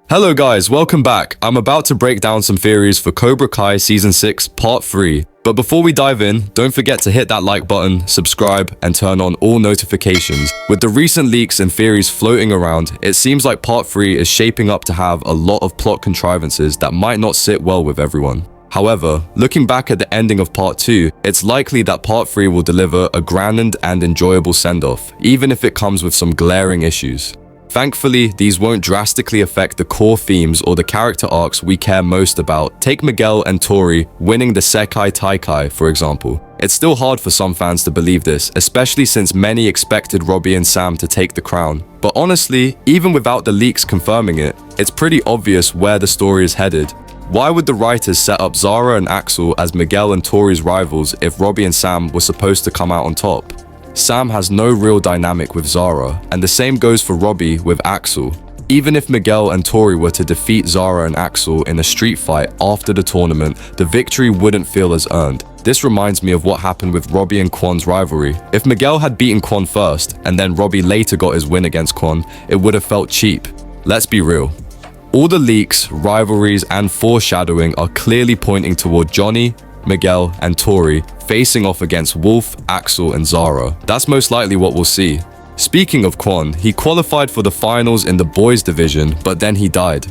Hello guys, welcome back. I'm about to break down some theories for Cobra Kai Season 6 Part 3. But before we dive in, don't forget to hit that like button, subscribe, and turn on all notifications. With the recent leaks and theories floating around, it seems like Part 3 is shaping up to have a lot of plot contrivances that might not sit well with everyone. However, looking back at the ending of Part 2, it's likely that Part 3 will deliver a grand and enjoyable send-off, even if it comes with some glaring issues. Thankfully, these won't drastically affect the core themes or the character arcs we care most about. Take Miguel and Tori winning the Sekai Taikai, for example. It's still hard for some fans to believe this, especially since many expected Robbie and Sam to take the crown. But honestly, even without the leaks confirming it, it's pretty obvious where the story is headed. Why would the writers set up Zara and Axel as Miguel and Tori's rivals if Robbie and Sam were supposed to come out on top? Sam has no real dynamic with Zara, and the same goes for Robbie with Axel. Even if Miguel and Tori were to defeat Zara and Axel in a street fight after the tournament, the victory wouldn't feel as earned. This reminds me of what happened with Robbie and Kwon's rivalry. If Miguel had beaten Kwon first, and then Robbie later got his win against Kwon, it would have felt cheap. Let's be real. All the leaks, rivalries, and foreshadowing are clearly pointing toward Johnny, Miguel, and Tori facing off against Wolf, Axel, and Zara. That's most likely what we'll see. Speaking of Kwon, he qualified for the finals in the boys division, but then he died.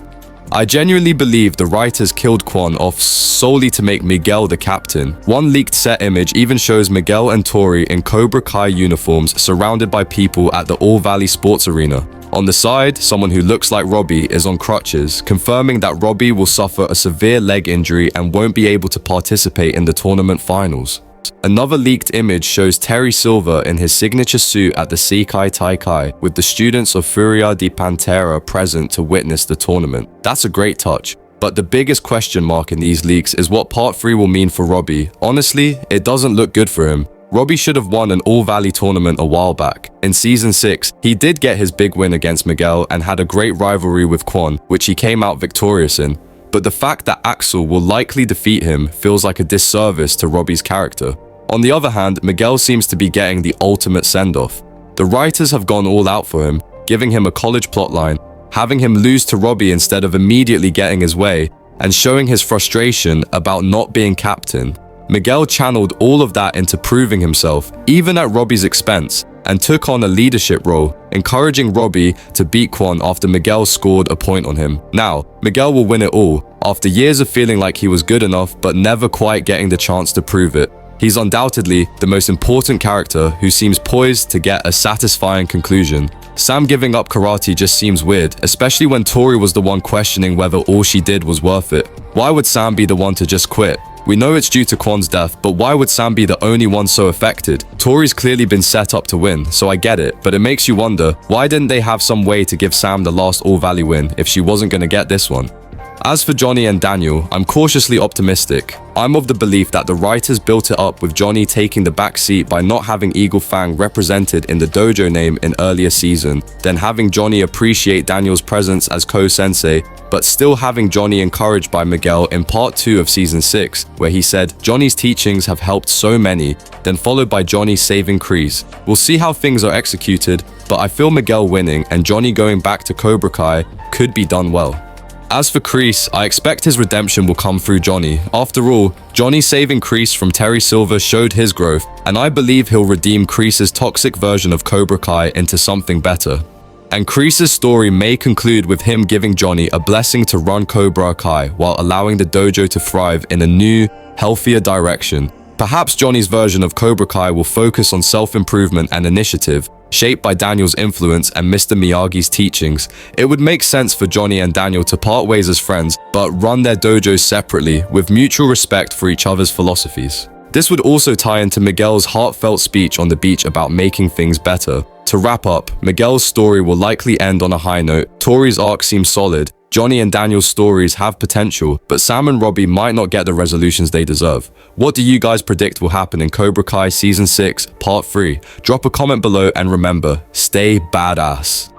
I genuinely believe the writers killed Kwon off solely to make Miguel the captain. One leaked set image even shows Miguel and Tori in Cobra Kai uniforms surrounded by people at the All Valley Sports Arena. On the side, someone who looks like Robbie is on crutches, confirming that Robbie will suffer a severe leg injury and won't be able to participate in the tournament finals. Another leaked image shows Terry Silver in his signature suit at the Sekai Taikai, with the students of Furia de Pantera present to witness the tournament. That's a great touch. But the biggest question mark in these leaks is what Part 3 will mean for Robbie. Honestly, it doesn't look good for him. Robbie should have won an All-Valley tournament a while back. In Season 6, he did get his big win against Miguel and had a great rivalry with Kwon, which he came out victorious in. But the fact that Axel will likely defeat him feels like a disservice to Robbie's character. On the other hand, Miguel seems to be getting the ultimate send-off. The writers have gone all out for him, giving him a college plotline, having him lose to Robbie instead of immediately getting his way, and showing his frustration about not being captain. Miguel channeled all of that into proving himself, even at Robbie's expense, and took on a leadership role, encouraging Robbie to beat Kwon after Miguel scored a point on him. Now, Miguel will win it all, after years of feeling like he was good enough but never quite getting the chance to prove it. He's undoubtedly the most important character who seems poised to get a satisfying conclusion. Sam giving up karate just seems weird, especially when Tori was the one questioning whether all she did was worth it. Why would Sam be the one to just quit? We know it's due to Kwon's death, but why would Sam be the only one so affected? Tori's clearly been set up to win, so I get it, but it makes you wonder, why didn't they have some way to give Sam the last All-Valley win if she wasn't going to get this one? As for Johnny and Daniel, I'm cautiously optimistic. I'm of the belief that the writers built it up with Johnny taking the back seat by not having Eagle Fang represented in the dojo name in earlier season, then having Johnny appreciate Daniel's presence as co-sensei, but still having Johnny encouraged by Miguel in Part 2 of Season 6, where he said, "Johnny's teachings have helped so many," then followed by Johnny saving Kreese. We'll see how things are executed, but I feel Miguel winning and Johnny going back to Cobra Kai could be done well. As for Kreese, I expect his redemption will come through Johnny. After all, Johnny saving Kreese from Terry Silver showed his growth, and I believe he'll redeem Kreese's toxic version of Cobra Kai into something better. And Kreese's story may conclude with him giving Johnny a blessing to run Cobra Kai while allowing the dojo to thrive in a new, healthier direction. Perhaps Johnny's version of Cobra Kai will focus on self-improvement and initiative, shaped by Daniel's influence and Mr. Miyagi's teachings. It would make sense for Johnny and Daniel to part ways as friends, but run their dojos separately with mutual respect for each other's philosophies. This would also tie into Miguel's heartfelt speech on the beach about making things better. To wrap up, Miguel's story will likely end on a high note. Tori's arc seems solid. Johnny and Daniel's stories have potential, but Sam and Robbie might not get the resolutions they deserve. What do you guys predict will happen in Cobra Kai Season 6, Part 3? Drop a comment below and remember, stay badass.